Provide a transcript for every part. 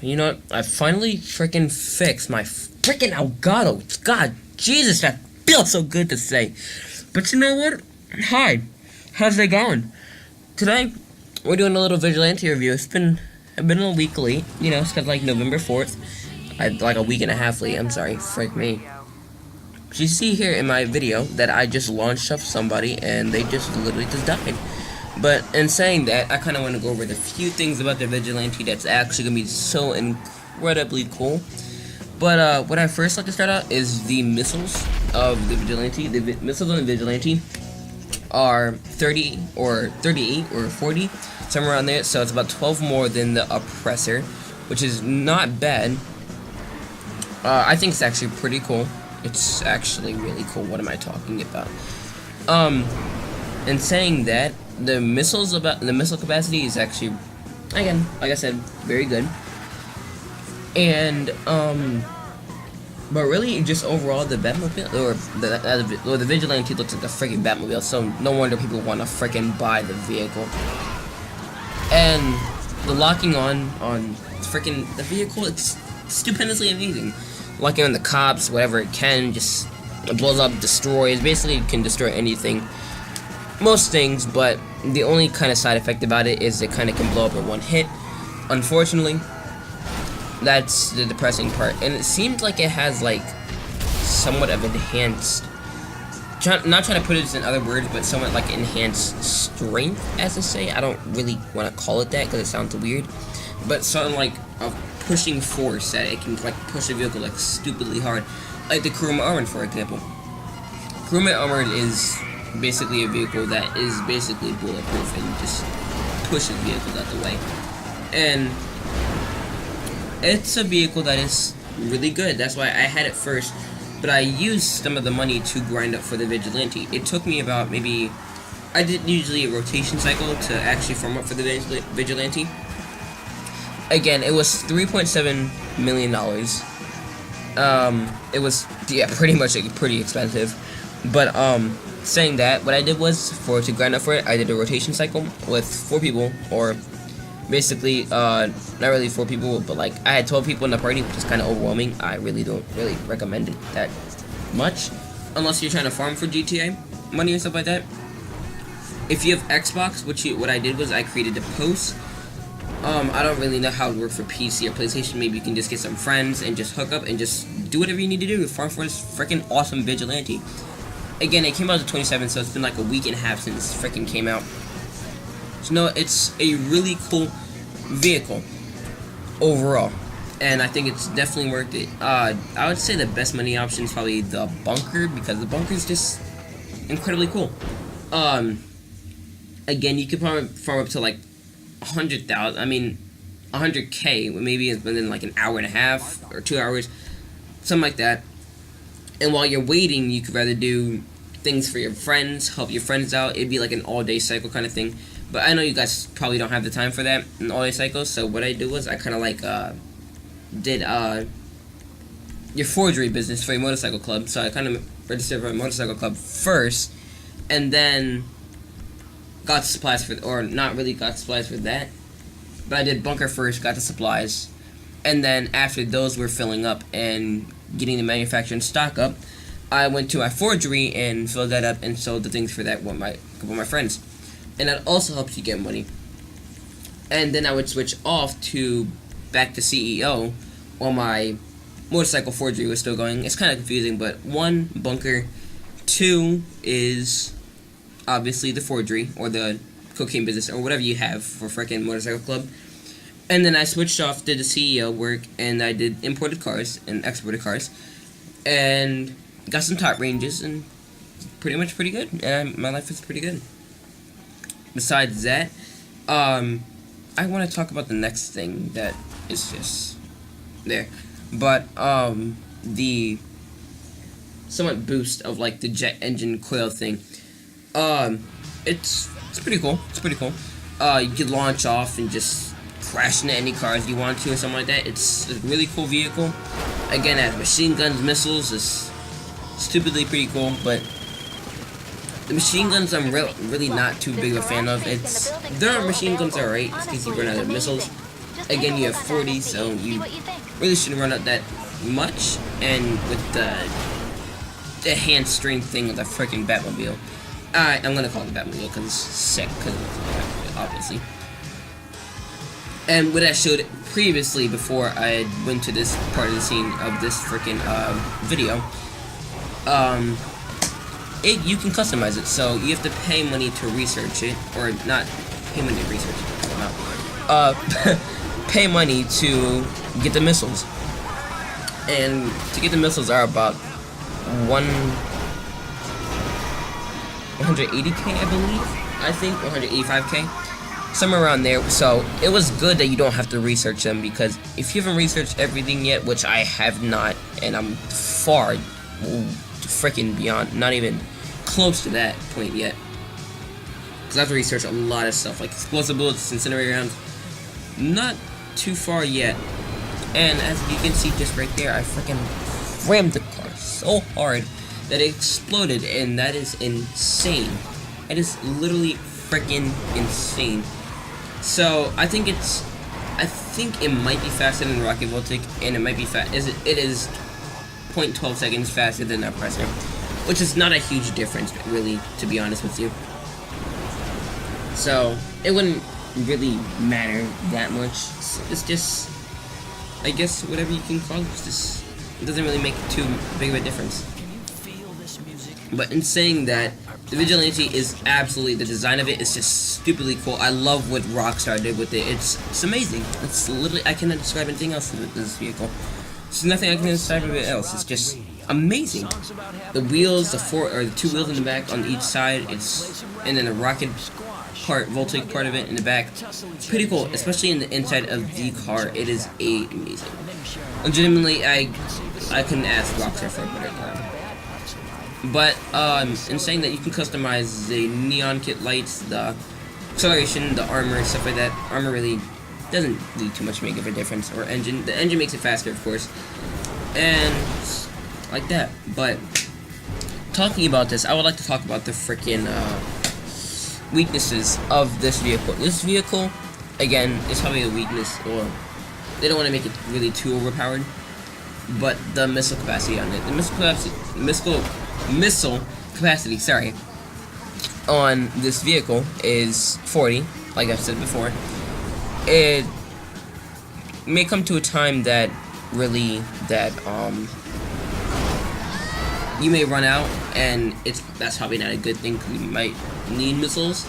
You know what? I finally freaking fixed my freaking Elgato. God, Jesus, that feels so good to say. But you know what? Hi, how's it going? Today, we're doing a little Vigilante review. I've been a week late. You know, it's cause like November 4th. Like a week and a half late. I'm sorry, frick me. So you see here in my video that I just launched up somebody and they just literally just died. But in saying that, I kind of want to go over the few things about the Vigilante that's actually going to be so incredibly cool. But what I first like to start out is the missiles of the Vigilante. The missiles on the Vigilante are 30 or 38 or 40, somewhere around there. So it's about 12 more than the Oppressor, which is not bad. I think it's actually pretty cool. It's actually really cool. What am I talking about? In saying that, the missile capacity is actually, again, like I said, very good. And but really, just overall, the Batmobile or the Vigilante looks like the freaking Batmobile. So no wonder people want to freaking buy the vehicle. And the locking on freaking the vehicle, it's stupendously amazing. Locking on the cops, whatever it can, just it blows up, destroys. Basically, it can destroy anything. Most things, but the only kind of side effect about it is it kind of can blow up in one hit. Unfortunately, that's the depressing part. And it seems like it has like somewhat of enhanced, not trying to put it in other words, but somewhat like enhanced strength, as to say. I don't really want to call it that because it sounds weird, but something like a pushing force that it can like push a vehicle like stupidly hard, like the Chrome Armored, for example. Chrome Armored is basically a vehicle that is basically bulletproof and just pushes vehicles out the way. And it's a vehicle that is really good. That's why I had it first. But I used some of the money to grind up for the Vigilante. It took me about maybe, I did usually a rotation cycle to actually farm up for the Vigilante. Again, it was $3.7 million. It was, yeah, pretty much pretty expensive. But saying that, what I did was, to grind up for it, I did a rotation cycle with 4 people, or basically, not really 4 people, but like, I had 12 people in the party, which is kind of overwhelming. I really don't recommend it that much, unless you're trying to farm for GTA money or stuff like that. If you have Xbox, what I did was I created a post. I don't really know how it works for PC or PlayStation. Maybe you can just get some friends and just hook up and just do whatever you need to do to farm for this freaking awesome Vigilante. Again, it came out the 27th, so it's been like a week and a half since it freaking came out. So no, it's a really cool vehicle overall, and I think it's definitely worth it. I would say the best money option is probably the bunker, because the bunker is just incredibly cool. Again, you could probably farm up to like 100,000. I mean, 100K, maybe within like an hour and a half or 2 hours, something like that. And while you're waiting, you could rather do things for your friends, help your friends out. It'd be like an all-day cycle kind of thing. But I know you guys probably don't have the time for that, an all-day cycle. So what I do was I kind of like did your forgery business for your motorcycle club. So I kind of registered for a motorcycle club first, and then got supplies for, or not really got supplies for that, but I did bunker first, got the supplies, and then after those were filling up and getting the manufacturing stock up, I went to my forgery and filled that up and sold the things for that with a couple of my friends. And that also helps you get money. And then I would switch off to back to CEO while my motorcycle forgery was still going. It's kind of confusing, but 1, bunker, 2 is obviously the forgery or the cocaine business or whatever you have for freaking motorcycle club. And then I switched off, did the CEO work, and I did imported cars and exported cars, and got some top ranges, and pretty much pretty good. And my life is pretty good. Besides that, I want to talk about the next thing that is just there, but the somewhat boost of like the jet engine coil thing. It's pretty cool. It's pretty cool. You can launch off and just crash into any cars you want to or something like that. It's a really cool vehicle. Again, it has machine guns, missiles. It's stupidly pretty cool, but The machine guns I'm really not too big of a fan of. Their machine guns are alright, in case you run out of missiles. Again, you have 40, so you really shouldn't run out that much. And with the hand string thing of the freaking Batmobile, I'm gonna call it the Batmobile because it's sick, because it's the Batmobile, obviously. And what I showed previously before I went to this part of the scene of this freaking video, you can customize it. So you have to pay money to research it, or not pay money to research it. No. Pay money to get the missiles. And to get the missiles are about 180k, I believe. I think 185k. Somewhere around there. So it was good that you don't have to research them, because if you haven't researched everything yet, which I have not, and I'm far freaking beyond, not even close to that point yet, because I have to research a lot of stuff like explosive bullets, incendiary rounds. Not too far yet. And as you can see just right there, I freaking rammed the car so hard that it exploded, and that is insane. It is literally freaking insane. So I think it might be faster than Rocket Voltic, and it might be it is 0.12 seconds faster than that Oppressor, which is not a huge difference, really, to be honest with you. So it wouldn't really matter that much. It's just, I guess, whatever you can call it. It doesn't really make too big of a difference. But in saying that, the Vigilante is absolutely, the design of it is just stupidly cool. I love what Rockstar did with it. It's amazing. It's literally, I cannot describe anything else with this vehicle. There's nothing I can describe of it else. It's just amazing. The wheels, the two wheels in the back on each side, and then the rocket part, Voltic part of it in the back. It's pretty cool, especially in the inside of the car. It is amazing. Legitimately, I couldn't ask Rockstar for a better car. But in saying that, you can customize the neon kit lights, the acceleration, the armor, stuff like that. Armor really doesn't really too much make of a difference, or engine. The engine makes it faster, of course, and like that. But talking about this, I would like to talk about the freaking weaknesses of this vehicle. This vehicle, again, is probably a weakness, or they don't want to make it really too overpowered. But the missile capacity on it, the missile capacity, sorry, on this vehicle is 40, like I've said before. It may come to a time that really you may run out, and that's probably not a good thing, because you might need missiles.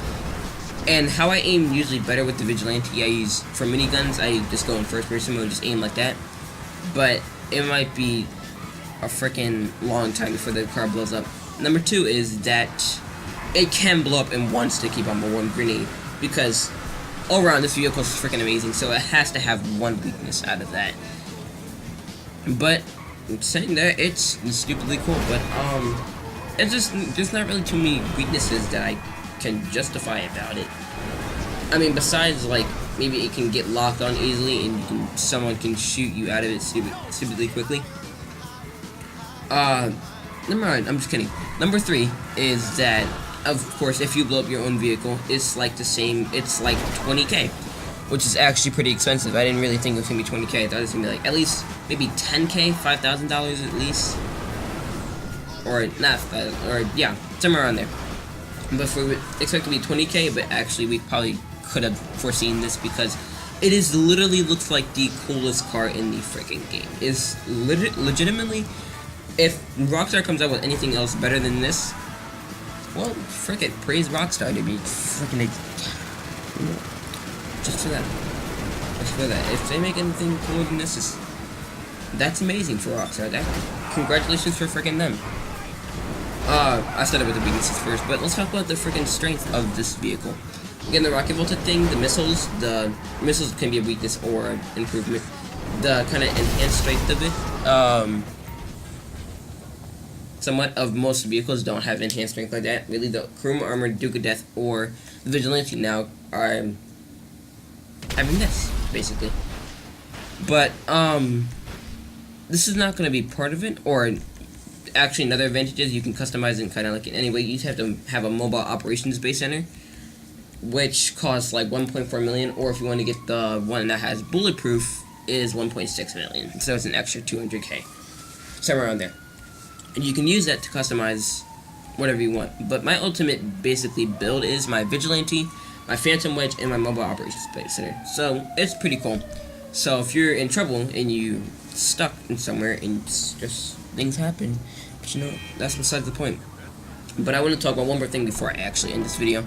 And how I aim usually better with the Vigilante, I use for miniguns, I just go in first person mode, just aim like that. But it might be a freaking long time before the car blows up. Number two is that it can blow up in one sticky bomb or one grenade, because all around this vehicle is freaking amazing, so it has to have one weakness out of that. But saying that, it's stupidly cool, but it's just there's not really too many weaknesses that I can justify about it. I mean, besides, like, maybe it can get locked on easily, and someone can shoot you out of it stupidly quickly. Never mind, I'm just kidding. Number three is that, of course, if you blow up your own vehicle, it's like the same, it's like 20k, which is actually pretty expensive. I didn't really think it was gonna be 20k. I thought it was gonna be like at least maybe 10k, $5,000 at least, or not, or yeah, somewhere around there. But we would expect to be 20k, but actually we probably could have foreseen this, because it is literally looks like the coolest car in the freaking game. It's legitimately, if Rockstar comes out with anything else better than this, well, frick it, praise Rockstar to be freaking just for that. Just for that. If they make anything cooler than this, that's amazing for Rockstar. Congratulations for freaking them. I started with the weaknesses first, but let's talk about the freaking strength of this vehicle. Again, the rocket voltage thing, the missiles can be a weakness or an improvement. The kind of enhanced strength of it, somewhat of most vehicles don't have enhanced strength like that. Really, the Chrome Armored Duke of Death or the Vigilante now are having this, basically. But, this is not going to be part of it, or actually another advantage is you can customize it kind of like in any way. You just have to have a mobile operations base center. which costs like 1.4 million, or if you want to get the one that has bulletproof, is 1.6 million. So it's an extra 200k, somewhere around there. And you can use that to customize whatever you want. But my ultimate basically build is my Vigilante, my Phantom Wedge, and my Mobile Operations Center. So it's pretty cool. So if you're in trouble and you stuck in somewhere and just things happen, but you know, that's besides the point. But I want to talk about one more thing before I actually end this video.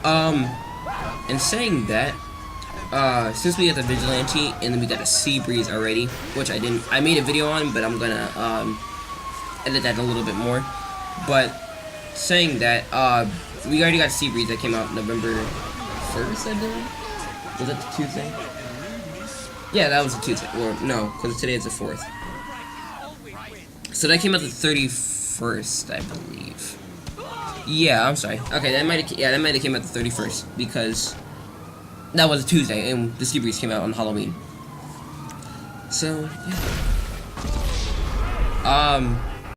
In saying that, since we got the Vigilante and then we got a Sea Breeze already, which I made a video on, but I'm gonna edit that a little bit more. But saying that, we already got Sea Breeze that came out November 1st, I believe. Was that the Tuesday? Yeah, that was a Tuesday. Or no, because today is the 4th. So that came out the 31st, I believe. Yeah, I'm sorry. Okay, that might have came out the 31st because that was a Tuesday and the Sea Breeze came out on Halloween. So yeah.